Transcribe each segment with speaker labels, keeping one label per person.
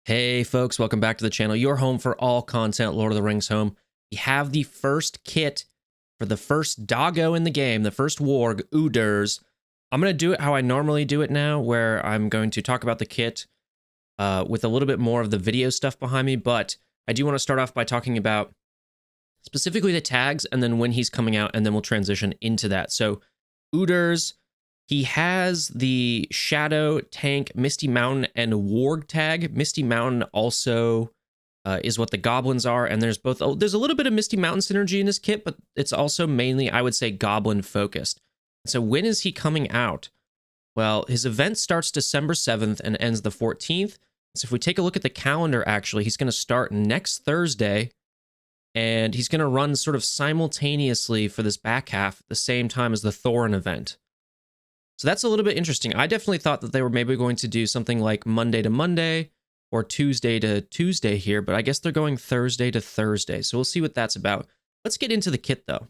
Speaker 1: Hey folks, welcome back to the channel. Your home for all content, Lord of the Rings home. We have the first kit for the first doggo in the game, the first warg, Udurz. I'm going to do it how I normally do it now, where I'm going to talk about the kit with a little bit more of the video stuff behind me, but I do want to start off by talking about specifically the tags and then when he's coming out, and then we'll transition into that. So Udurz, he has the Shadow, Tank, Misty Mountain, and Warg tag. Misty Mountain also is what the goblins are, and there's both. There's a little bit of Misty Mountain synergy in this kit, but it's also mainly, I would say, goblin focused. So when is he coming out? Well, his event starts December 7th and ends the 14th. So if we take a look at the calendar, actually, he's going to start next Thursday, and he's going to run sort of simultaneously for this back half at the same time as the Thorin event. So that's a little bit interesting. I definitely thought that they were maybe going to do something like Monday to Monday or Tuesday to Tuesday here, but I guess they're going Thursday to Thursday. So we'll see what that's about. Let's get into the kit though.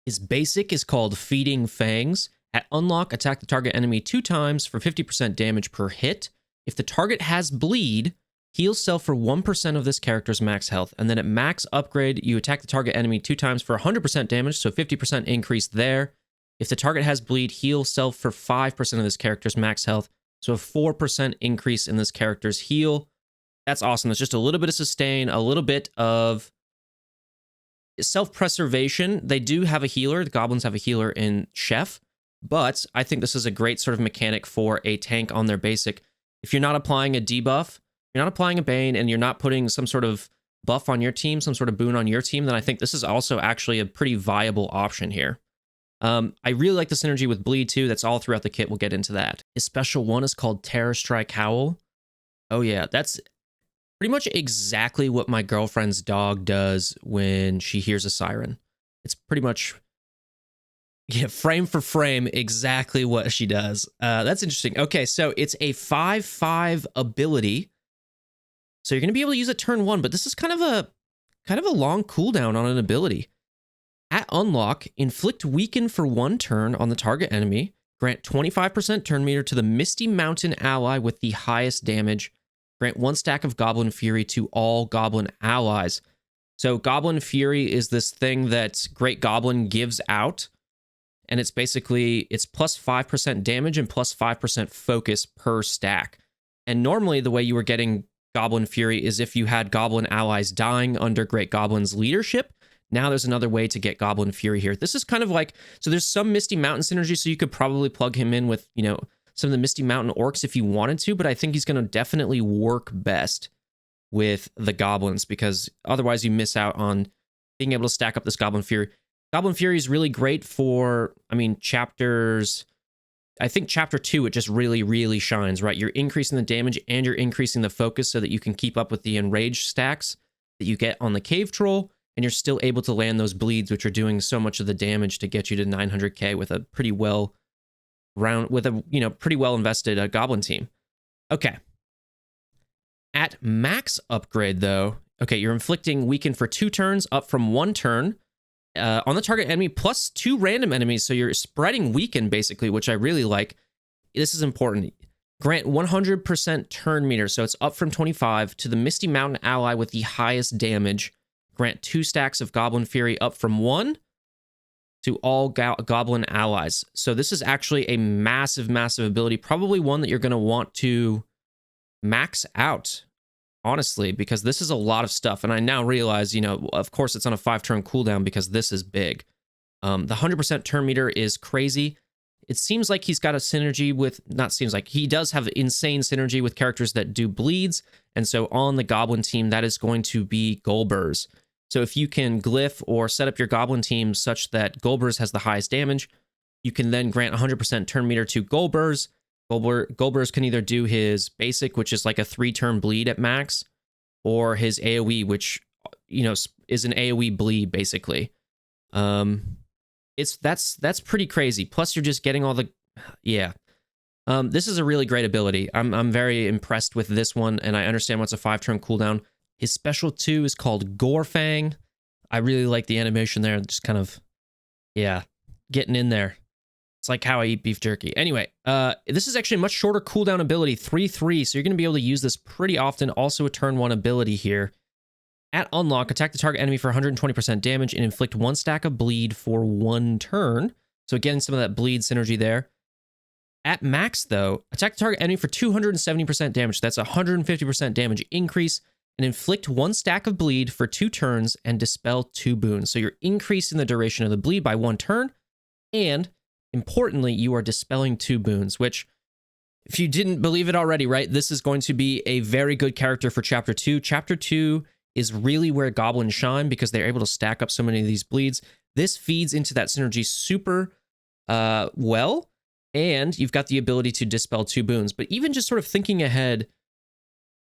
Speaker 1: His basic is called Feeding Fangs. At unlock, attack the target enemy 2 times for 50% damage per hit. If the target has bleed, heal self for 1% of this character's max health. And then at max upgrade, you attack the target enemy 2 times for 100% damage, so 50% increase there. If the target has bleed, heal self for 5% of this character's max health, so a 4% increase in this character's heal. That's awesome. That's just a little bit of sustain, a little bit of self-preservation. They do have a healer. The goblins have a healer in Chef, but I think this is a great sort of mechanic for a tank on their basic. If you're not applying a debuff, you're not applying a Bane, and you're not putting some sort of buff on your team, some sort of boon on your team, then I think this is also actually a pretty viable option here. I really like the synergy with Bleed too. That's all throughout the kit. We'll get into that. His special one is called Terror Strike Howl. Oh yeah, that's pretty much exactly what my girlfriend's dog does when she hears a siren. It's pretty much, yeah, frame for frame, exactly what she does. That's interesting. Okay, so it's a 5/5 ability. So you're going to be able to use it turn 1, but this is kind of a long cooldown on an ability. At unlock, inflict weaken for 1 turn on the target enemy. Grant 25% turn meter to the Misty Mountain ally with the highest damage. Grant 1 stack of Goblin Fury to all Goblin allies. So Goblin Fury is this thing that Great Goblin gives out. And it's basically, it's plus 5% damage and plus 5% focus per stack. And normally the way you were getting Goblin Fury is if you had Goblin allies dying under Great Goblin's leadership. Now there's another way to get Goblin Fury here. This is kind of like, so there's some Misty Mountain synergy, so you could probably plug him in with, you know, some of the Misty Mountain orcs if you wanted to, but I think he's going to definitely work best with the goblins, because otherwise you miss out on being able to stack up this Goblin Fury. Goblin Fury is really great for, I mean, chapters, I think chapter 2, it just really, really shines, right? You're increasing the damage and you're increasing the focus so that you can keep up with the enraged stacks that you get on the Cave Troll. And you're still able to land those bleeds, which are doing so much of the damage to get you to 900k with a pretty well invested goblin team. Okay. At max upgrade though, okay, you're inflicting weaken for 2 turns, up from 1 turn on the target enemy plus 2 random enemies. So you're spreading weaken basically, which I really like. This is important. Grant 100% turn meter, so it's up from 25 to the Misty Mountain ally with the highest damage. Grant 2 stacks of Goblin Fury, up from 1 to all Goblin allies. So this is actually a massive, massive ability. Probably one that you're going to want to max out, honestly, because this is a lot of stuff. And I now realize, you know, of course it's on a 5-turn cooldown because this is big. The 100% turn meter is crazy. It seems like he's got a synergy with, not seems like, he does have insane synergy with characters that do bleeds. And so on the Goblin team, that is going to be Golbers. So if you can glyph or set up your Goblin team such that Golbers has the highest damage, you can then grant 100% turn meter to Golbers. Golbers can either do his basic, which is like a 3-turn bleed at max, or his AoE, which, you know, is an AoE bleed basically. That's pretty crazy. Plus you're just getting all the, yeah. This is a really great ability. I'm very impressed with this one, and I understand what's a 5-turn cooldown. His special 2 is called Gorefang. I really like the animation there. Just kind of, yeah, getting in there. It's like how I eat beef jerky. Anyway, this is actually a much shorter cooldown ability, 3/3, so you're going to be able to use this pretty often. Also a turn 1 ability here. At unlock, attack the target enemy for 120% damage and inflict 1 stack of bleed for 1 turn. So again, some of that bleed synergy there. At max, though, attack the target enemy for 270% damage. That's a 150% damage increase, and inflict 1 stack of bleed for 2 turns and dispel 2 boons. So you're increasing the duration of the bleed by 1 turn, and importantly, you are dispelling 2 boons, which, if you didn't believe it already, right, this is going to be a very good character for Chapter 2. Chapter 2 is really where goblins shine because they're able to stack up so many of these bleeds. This feeds into that synergy super well, and you've got the ability to dispel 2 boons. But even just sort of thinking ahead,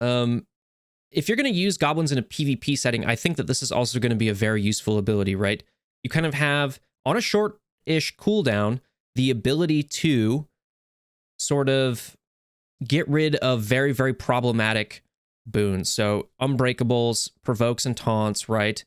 Speaker 1: if you're going to use goblins in a PvP setting, I think that this is also going to be a very useful ability, right? You kind of have, on a short-ish cooldown, the ability to sort of get rid of very, very problematic boons. So unbreakables, provokes and taunts, right?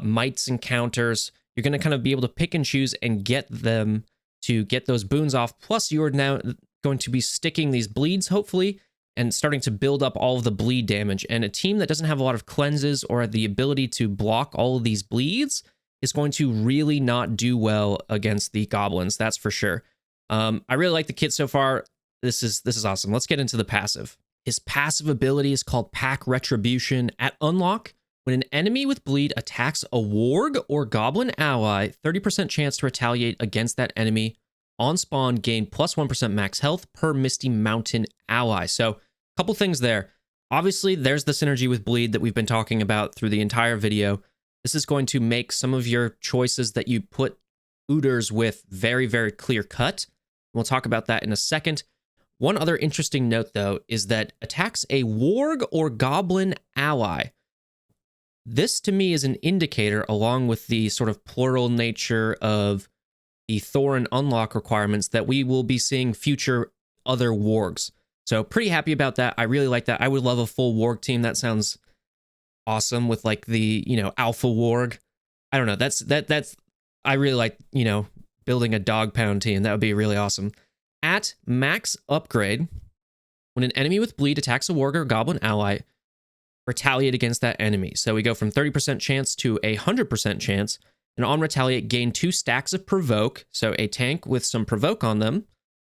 Speaker 1: Mites and counters. You're going to kind of be able to pick and choose and get them to get those boons off. Plus, you're now going to be sticking these bleeds, hopefully, and starting to build up all of the bleed damage. And a team that doesn't have a lot of cleanses or the ability to block all of these bleeds is going to really not do well against the goblins. That's for sure. I really like the kit so far. This is awesome. Let's get into the passive. His passive ability is called Pack Retribution. At unlock, when an enemy with bleed attacks a warg or goblin ally, 30% chance to retaliate against that enemy. On spawn, gain plus 1% max health per Misty Mountain ally. So, a couple things there. Obviously, there's the synergy with bleed that we've been talking about through the entire video. This is going to make some of your choices that you put Udurz with very, very clear cut. We'll talk about that in a second. One other interesting note, though, is that attacks a warg or goblin ally. This, to me, is an indicator, along with the sort of plural nature of the Thorin unlock requirements, that we will be seeing future other wargs. So pretty happy about that. I really like that. I would love a full warg team. That sounds awesome with like the, alpha warg. I don't know. That's I really like, building a dog pound team. That would be really awesome. At max upgrade, when an enemy with bleed attacks a warg or goblin ally, retaliate against that enemy. So we go from 30% chance to 100% chance. And on retaliate, gain 2 stacks of provoke. So a tank with some provoke on them.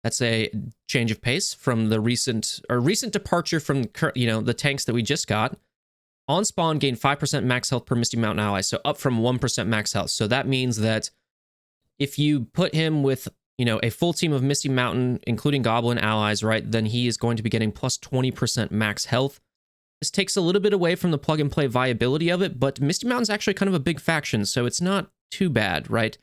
Speaker 1: That's a change of pace from the recent departure from the tanks that we just got. On spawn, gain 5% max health per Misty Mountain ally. So up from 1% max health. So that means that if you put him with a full team of Misty Mountain, including goblin allies, right, then he is going to be getting plus 20% max health. This takes a little bit away from the plug and play viability of it, but Misty Mountain's actually kind of a big faction, so it's not too bad, right?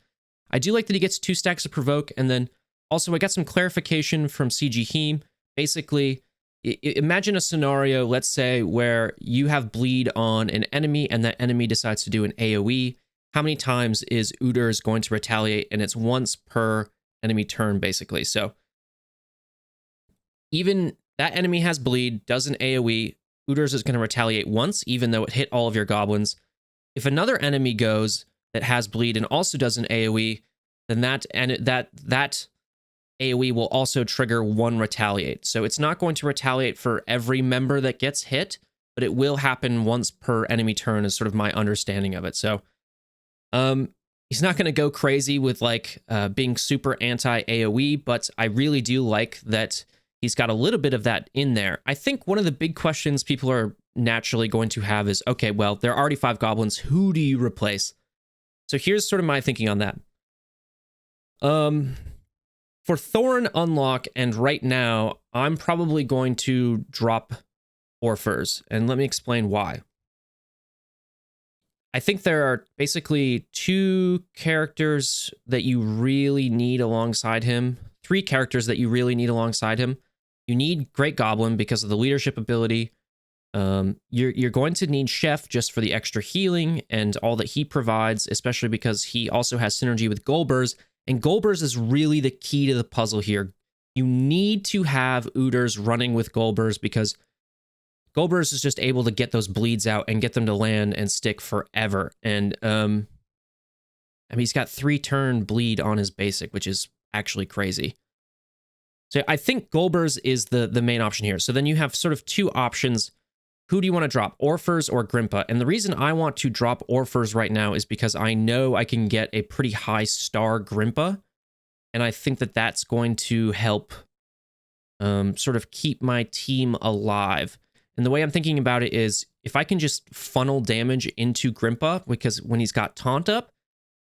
Speaker 1: I do like that he gets 2 stacks of provoke, and then also I got some clarification from CG Heem. Basically, imagine a scenario, let's say, where you have bleed on an enemy and that enemy decides to do an AoE. How many times is Udurz going to retaliate? And it's once per enemy turn, basically. So even that enemy has bleed, does an AoE, Udurz is going to retaliate once, even though it hit all of your goblins. If another enemy goes that has bleed and also does an AoE, then that AoE will also trigger 1 retaliate. So it's not going to retaliate for every member that gets hit, but it will happen once per enemy turn is sort of my understanding of it. So he's not going to go crazy with being super anti-AoE, but I really do like that he's got a little bit of that in there. I think one of the big questions people are naturally going to have is, okay, well, there are already 5 goblins. Who do you replace? So here's sort of my thinking on that. For Thorin unlock, and right now, I'm probably going to drop Orphers, and let me explain why. I think there are basically 2 characters that you really need alongside him. 3 characters that you really need alongside him. You need Great Goblin because of the leadership ability. You're going to need Chef just for the extra healing and all that he provides, especially because he also has synergy with Golbers. And Golbers is really the key to the puzzle here. You need to have Udurz running with Golbers because Golbers is just able to get those bleeds out and get them to land and stick forever. And he's got 3 turn bleed on his basic, which is actually crazy. So I think Golbers is the main option here. So then you have sort of two options. Who do you want to drop, Orphers or Grimpa? And the reason I want to drop Orphers right now is because I know I can get a pretty high star Grimpa, and I think that that's going to help sort of keep my team alive. And the way I'm thinking about it is if I can just funnel damage into Grimpa, because when he's got Taunt up,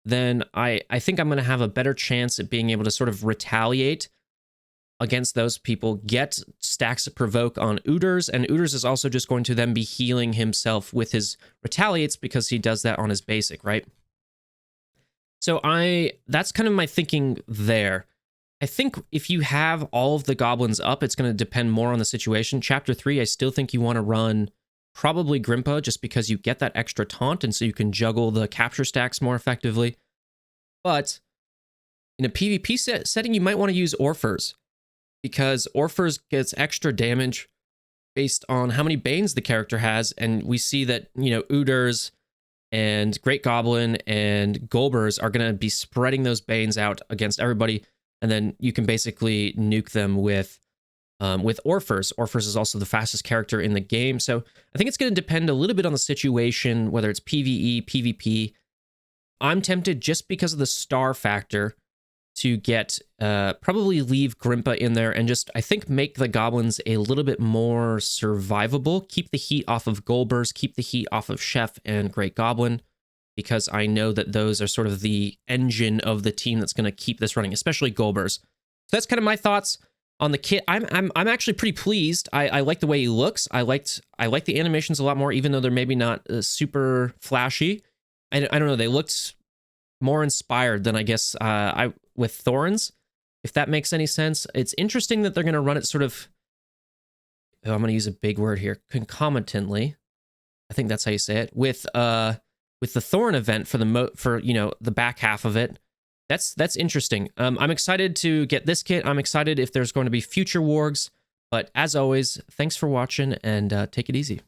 Speaker 1: then I think I'm going to have a better chance at being able to sort of retaliate against those people, get stacks of Provoke on Udurz, and Udurz is also just going to then be healing himself with his retaliates because he does that on his basic, right? So that's kind of my thinking there. I think if you have all of the goblins up, it's going to depend more on the situation. Chapter 3, I still think you want to run probably Grimpa just because you get that extra taunt, and so you can juggle the capture stacks more effectively. But in a PvP setting, you might want to use Orphers, because Orphers gets extra damage based on how many Banes the character has, and we see that, you know, Udurz and Great Goblin and Golbers are going to be spreading those Banes out against everybody, and then you can basically nuke them with Orphers. Orphers is also the fastest character in the game, so I think it's going to depend a little bit on the situation, whether it's PvE, PvP. I'm tempted, just because of the star factor, to get probably leave Grimpa in there and just, I think, make the goblins a little bit more survivable. Keep the heat off of Golbers, keep the heat off of Chef and Great Goblin, because I know that those are sort of the engine of the team that's going to keep this running, especially Golbers. So that's kind of my thoughts on the kit. I'm actually pretty pleased. I like the way he looks. I like the animations a lot more, even though they're maybe not super flashy. I don't know. They looked more inspired than I guess with Thorns, if that makes any sense. It's interesting that they're going to run it sort of, I'm going to use a big word here, concomitantly. I think that's how you say it, with the Thorn event for the back half of it. That's interesting. I'm excited to get this kit. I'm excited if there's going to be future wargs. But as always, thanks for watching, and take it easy.